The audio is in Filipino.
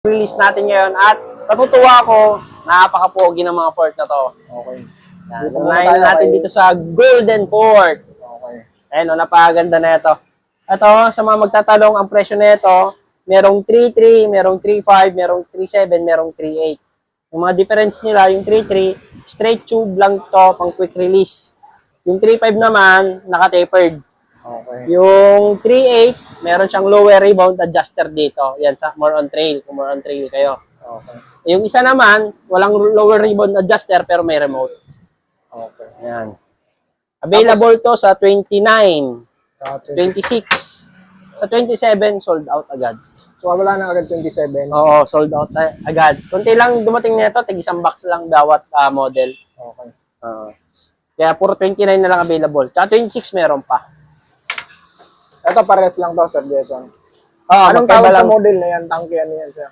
Release natin ngayon at natutuwa ako, napaka-pogi ng mga fort na to. Okay. Yan, unahin natin dito sa Golden Fort. Okay. Ayun, napakaganda na ito. Ito, sa mga magtatalong, ang presyo na ito, merong 3.3, merong 3.5, merong 3.7, merong 3.8. Yung mga difference nila, yung 3.3, straight tube lang to, pang quick release. Yung 3.5 naman, naka-tapered. Okay. Yung 3.8, meron siyang lower rebound adjuster dito. Yan, sa more on trail, kung more on trail kayo. Okay. Yung isa naman, walang lower rebound adjuster pero may remote. Okay. Yan. Available to sa 29, Sa 26. Sa 27, sold out agad. So, wala na agad 27. Oo, sold out agad. Kunti lang dumating nito, tig isang box lang bawat model. Okay. Kaya puro 29 na lang available. Tsaka 26 meron pa. Ito pares lang to, Sir Jason. Oo, Anong magkaiba tawag sa lang. model na yan? Tanky ano yan siya?